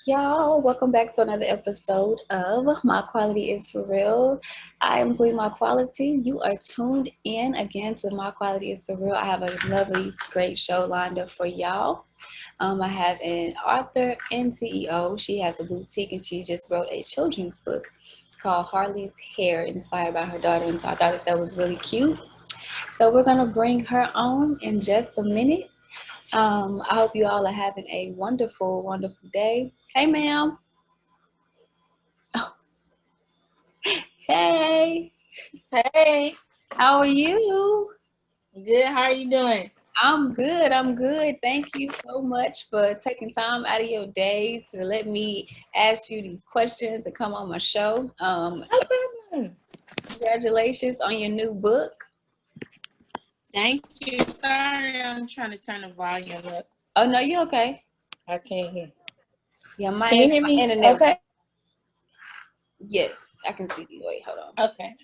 Y'all, welcome back to another episode of My Quality is for Real. I am Queen My Quality. You are tuned in again to My Quality is for Real. I have a lovely, great show lined up for y'all. I have an author and CEO. She has a boutique and she just wrote a children's book called Harleigh's Hair, inspired by her daughter. And so I thought that was really cute. So we're going to bring her on in just a minute. I hope you all are having a wonderful, wonderful day. Hey, ma'am. Oh, hey. Hey, How are you? good. How are you doing? I'm good. I'm good. Thank you so much for taking time out of your day to let me ask you these questions to come on my show. No problem. Congratulations on your new book. Thank you. Sorry, I'm trying to turn the volume up. Oh, no, you okay? I can't hear. Yeah, Can you hear my me? internet. Okay. Yes, I can see you. Wait, hold on. Okay.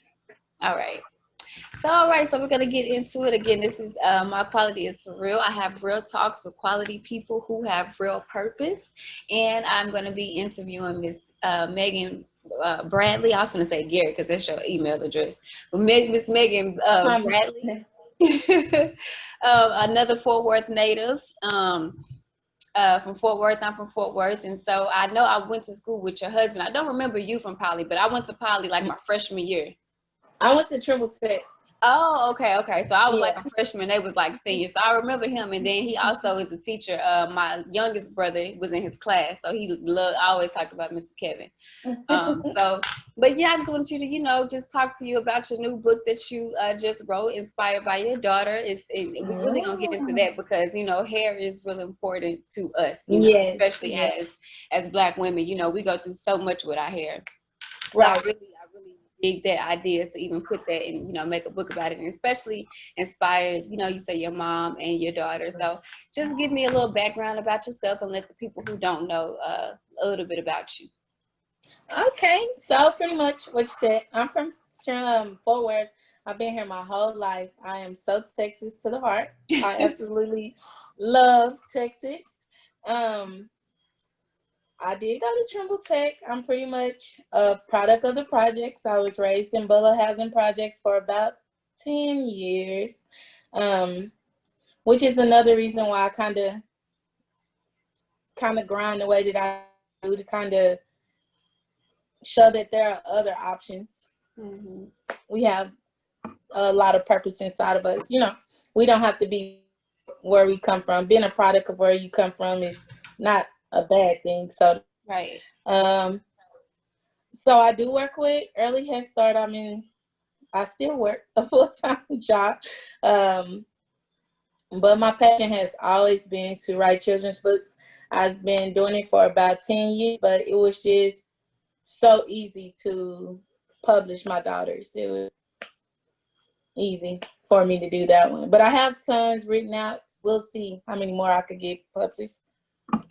All right. So we're gonna get into it again. This is My Quality is for Real. I have real talks with quality people who have real purpose, and I'm gonna be interviewing Miss Megan Bradley. I was gonna say Gary because that's your email address, but Miss Megan Bradley, another Fort Worth native. From Fort Worth. I'm from Fort Worth, and so I know I went to school with your husband. I don't remember you from Poly, but I went to Poly like my freshman year. I went to Trimble Tech. Oh, okay. So I was like Yeah. a freshman. They was like seniors. So I remember him. And then he also is a teacher. My youngest brother was in his class. So I always talked about Mr. Kevin. But yeah, I just want you to, just talk to you about your new book that you just wrote, inspired by your daughter. We're really going to get into that because, hair is really important to us, Yes. especially Yes. as Black women. We go through so much with our hair. So Right. I really dig that idea to even put that and make a book about it, and especially inspired. You say your mom and your daughter. So just give me a little background about yourself and let the people who don't know a little bit about you. Okay. So pretty much what you said. I'm from Fort Worth. I've been here my whole life. I am so Texas to the heart. I absolutely love Texas. Um, I did go to Trimble Tech. I'm pretty much a product of the projects. I was raised in Butler Housing Projects for about 10 years, which is another reason why I kind of grind the way that I do to kind of show that there are other options. Mm-hmm. We have a lot of purpose inside of us. We don't have to be where we come from. Being a product of where you come from is not a bad thing. So Right. So I do work with Early Head Start. I still work a full-time job. But my passion has always been to write children's books. I've been doing it for about 10 years, but it was just so easy to publish my daughters. It was easy for me to do that one. But I have tons written out. We'll see how many more I could get published. Okay.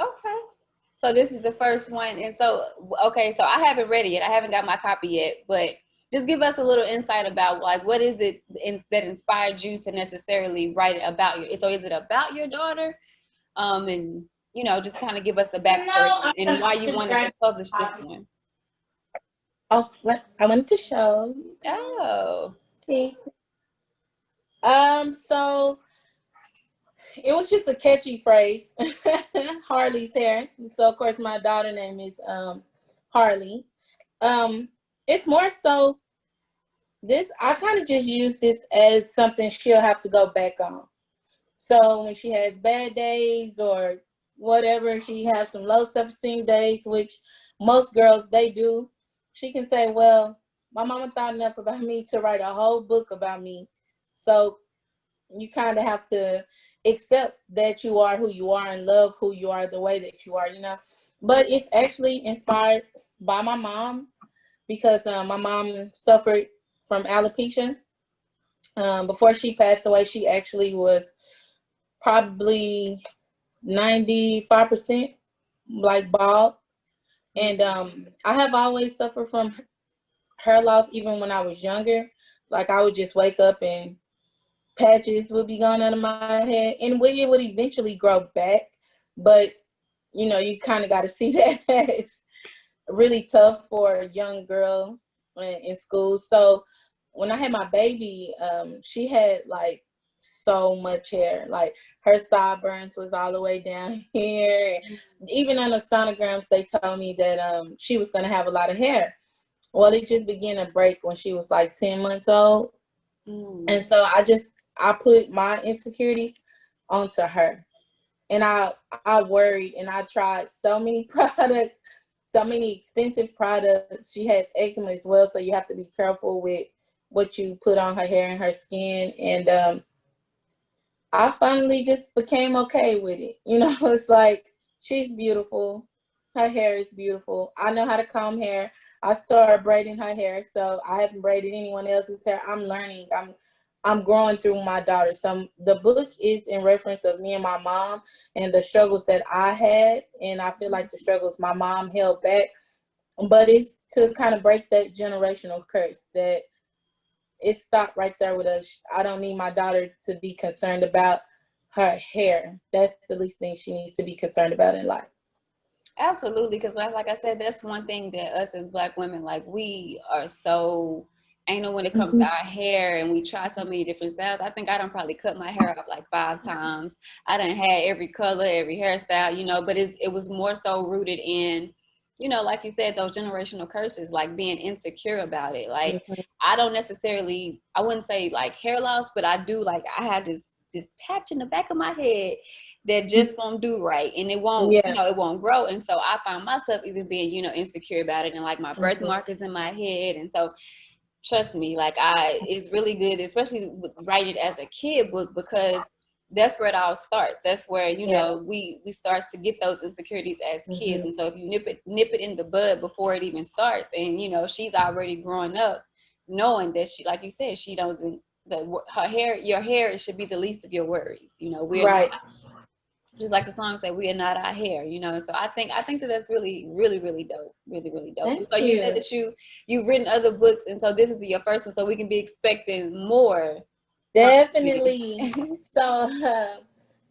So this is the first one. And so I haven't read it yet. I haven't got my copy yet, but just give us a little insight about like what is it that inspired you to necessarily write it about so is it about your daughter? And just kind of give us the backstory and why you wanted to publish this one. Oh, I wanted to show. Oh. Okay. So it was just a catchy phrase, Harleigh's hair. So of course my daughter name is Harleigh. It's more so this, I kind of just use this as something she'll have to go back on. So when she has bad days or whatever, she has some low self-esteem days, which most girls, they do. She can say, well, my mama thought enough about me to write a whole book about me. So you kind of have to accept that you are who you are and love who you are the way that you are, But it's actually inspired by my mom because my mom suffered from alopecia. Before she passed away, she actually was probably 95% like bald. And I have always suffered from hair loss even when I was younger. Like I would just wake up and patches would be gone out of my head and it would eventually grow back. But you know, you kind of got to see that it's really tough for a young girl in school. So when I had my baby, she had like so much hair. Like her sideburns was all the way down here. Even on the sonograms, they told me that she was going to have a lot of hair. Well, it just began to break when she was like 10 months old. And so I put my insecurities onto her. And I worried, and I tried so many products, so many expensive products. She has eczema as well, so you have to be careful with what you put on her hair and her skin. And I finally just became okay with it. You know, it's like, she's beautiful. Her hair is beautiful. I know how to comb hair. I started braiding her hair, so I haven't braided anyone else's hair. I'm learning. I'm growing through my daughter. So the book is in reference of me and my mom and the struggles that I had. And I feel like the struggles my mom held back. But it's to kind of break that generational curse that it stopped right there with us. I don't need my daughter to be concerned about her hair. That's the least thing she needs to be concerned about in life. Absolutely, because like I said, that's one thing that us as Black women, like, we are so anal when it comes to our hair, and we try so many different styles. I think I done probably cut my hair off like 5 times. I done had every color, every hairstyle, you know, but it was more so rooted in, you know, like you said, those generational curses, like being insecure about it. Like, I don't necessarily, I wouldn't say like hair loss, but I do, like, I had this patch in the back of my head that just won't do right, and it won't, you know, it won't grow. And so I found myself even being, you know, insecure about it, and like my birthmark is in my head. And so trust me, like, it's really good, especially writing it as a kid book, because that's where it all starts. That's where, you know, we start to get those insecurities as kids. And so if you nip it in the bud before it even starts, and, you know, she's already growing up knowing that she, like you said, she doesn't, that her hair, your hair should be the least of your worries. You know, we're not, just like the song said, we are not our hair, you know. And so I think that that's really, really, really dope. Really, really dope. Thank so you said that you've written other books, and so this is your first one, so we can be expecting more. Definitely. So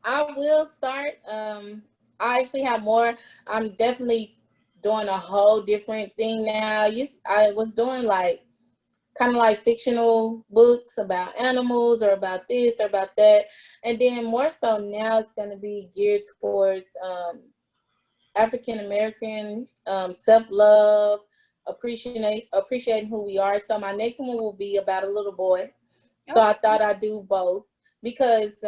I will start. I actually have more. I'm definitely doing a whole different thing now. I was doing like kind of like fictional books about animals or about this or about that. And then more so now it's going to be geared towards African American self-love, appreciating who we are. So my next one will be about a little boy. So I thought I'd do both because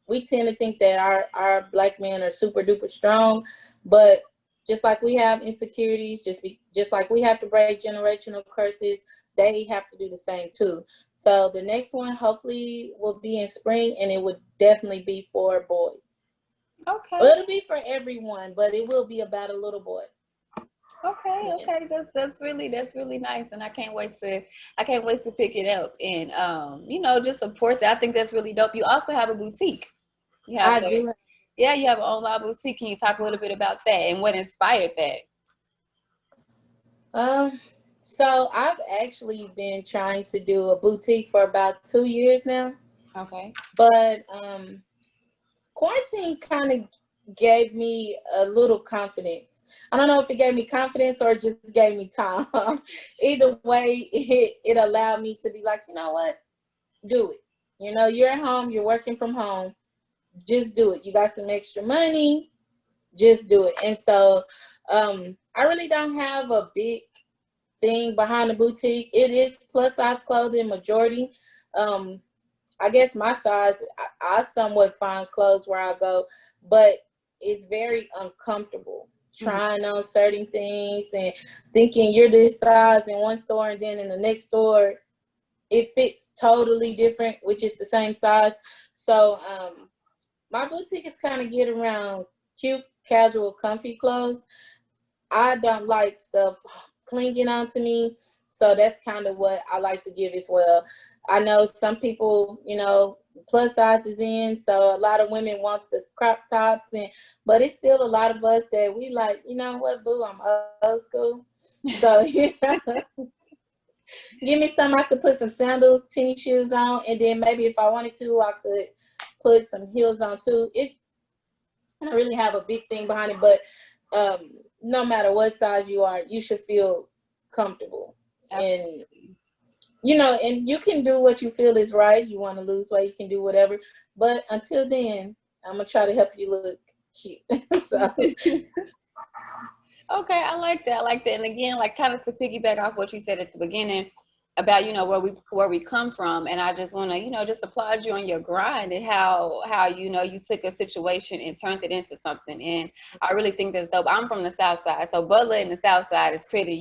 we tend to think that our Black men are super duper strong, but just like we have insecurities, just like we have to break generational curses, they have to do the same too. So the next one hopefully will be in spring, and it would definitely be for boys. Okay. Well, it'll be for everyone, but it will be about a little boy. Okay, okay, that's really nice, and I can't wait to pick it up and you know, just support that. I think that's really dope. You also have a boutique. You have I do. Yeah, you have an online boutique. Can you talk a little bit about that and what inspired that? So I've actually been trying to do a boutique for about 2 years now. Okay. But quarantine kind of gave me a little confidence. I don't know if it gave me confidence or just gave me time. Either way, it allowed me to be like, you know what? Do it. You know, you're at home, you're working from home. Just do it. You got some extra money, just do it. And so I really don't have a big thing behind the boutique. It is plus size clothing majority. I guess my size, I somewhat find clothes where I go, but it's very uncomfortable trying on certain things and thinking you're this size in one store, and then in the next store it fits totally different, which is the same size. So my boutique is kind of geared around cute, casual, comfy clothes. I don't like stuff clinging onto me. So that's kind of what I like to give as well. I know some people, you know, plus size is in, so a lot of women want the crop tops, but it's still a lot of us that we like, you know what, boo, I'm old school. So, you know, give me some, I could put some sandals, tennis shoes on, and then maybe if I wanted to, I could put some heels on too. I don't really have a big thing behind it, but no matter what size you are, you should feel comfortable. Absolutely. And and you can do what you feel is right. You want to lose weight, you can do whatever. But until then, I'm gonna try to help you look cute. So Okay, I like that. I like that. And again, like kind of to piggyback off what you said at the beginning about, where we come from. And I just want to, just applaud you on your grind and how, you took a situation and turned it into something. And I really think that's dope. I'm from the South Side. So Butler and the South Side is pretty,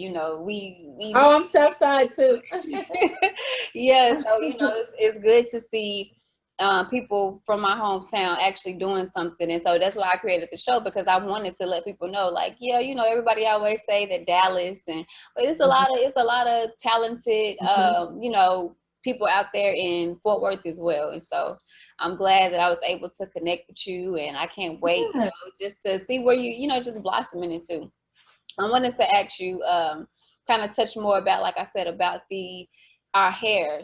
we oh, I'm Southside too. yeah, so it's good to see people from my hometown actually doing something. And so that's why I created the show, because I wanted to let people know, like, yeah, everybody always say that Dallas, but it's a lot of talented people out there in Fort Worth as well. And so I'm glad that I was able to connect with you, and I can't wait Yeah. just to see where you just blossoming into. I wanted to ask you, kind of touch more about, like I said, about our hair.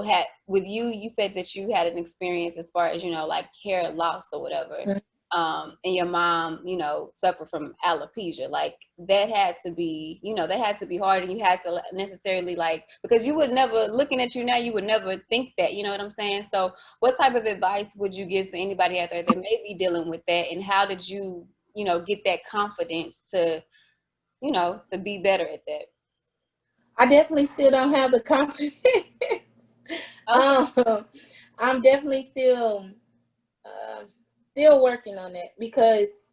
Had with you said that you had an experience as far as like hair loss or whatever, and your mom suffered from alopecia. Like that had to be hard, and you had to necessarily, like, because you would never, looking at you now, you would never think that, you know what I'm saying? So what type of advice would you give to anybody out there that may be dealing with that, and how did you get that confidence to to be better at that? I definitely still don't have the confidence. Okay. I'm definitely still working on that, because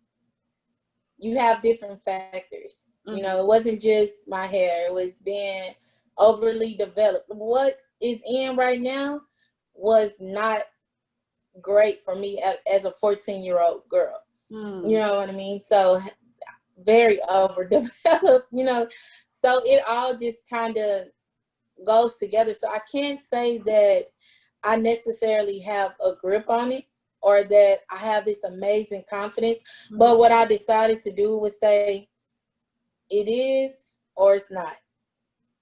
you have different factors. Mm-hmm. It wasn't just my hair. It was being overly developed. What is in right now was not great for me as a 14-year-old girl. You know what I mean? So very overdeveloped, So it all just kind of goes together. So I can't say that I necessarily have a grip on it, or that I have this amazing confidence. But what I decided to do was say, it is or it's not.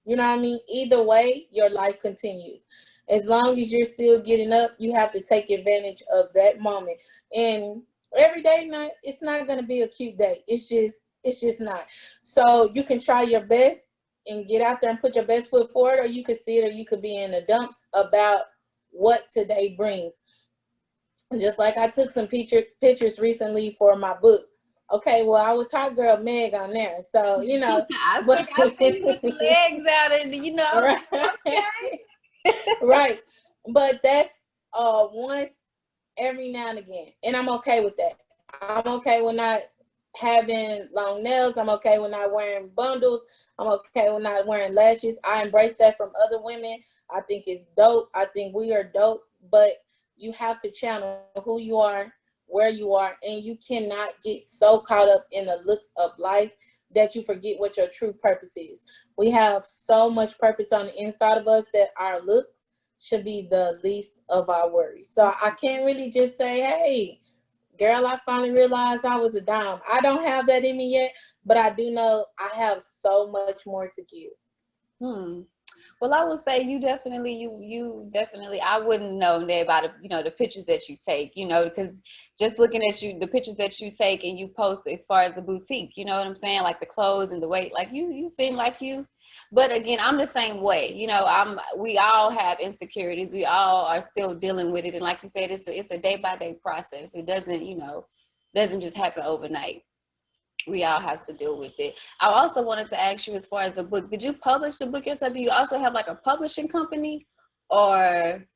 You know what I mean? Either way, your life continues. As long as you're still getting up, you have to take advantage of that moment. And every day, it's not going to be a cute day. It's just not. So you can try your best and get out there and put your best foot forward, or you could sit, or you could be in the dumps about what today brings. Just like I took some pictures recently for my book. Okay, well, I was hot girl Meg on there, so I see you with the legs out, and right, okay. right. But that's once every now and again, and I'm okay with that. I'm okay with not having long nails. I'm okay with not wearing bundles. I'm okay with not wearing lashes. I embrace that from other women. I think it's dope. I think we are dope, but you have to channel who you are, where you are, and you cannot get so caught up in the looks of life that you forget what your true purpose is. We have so much purpose on the inside of us that our looks should be the least of our worries. So I can't really just say, hey, girl, I finally realized I was a dime. I don't have that in me yet, but I do know I have so much more to give. Well, I would say you definitely, I wouldn't know that about, the pictures that you take, because just looking at you, the pictures that you take and you post as far as the boutique, you know what I'm saying? Like the clothes and the weight, like you seem like you, but again, I'm the same way, we all have insecurities. We all are still dealing with it. And like you said, it's a day by day process. It doesn't just happen overnight. We all have to deal with it. I also wanted to ask you, as far as the book, did you publish the book yourself? Do you also have like a publishing company, or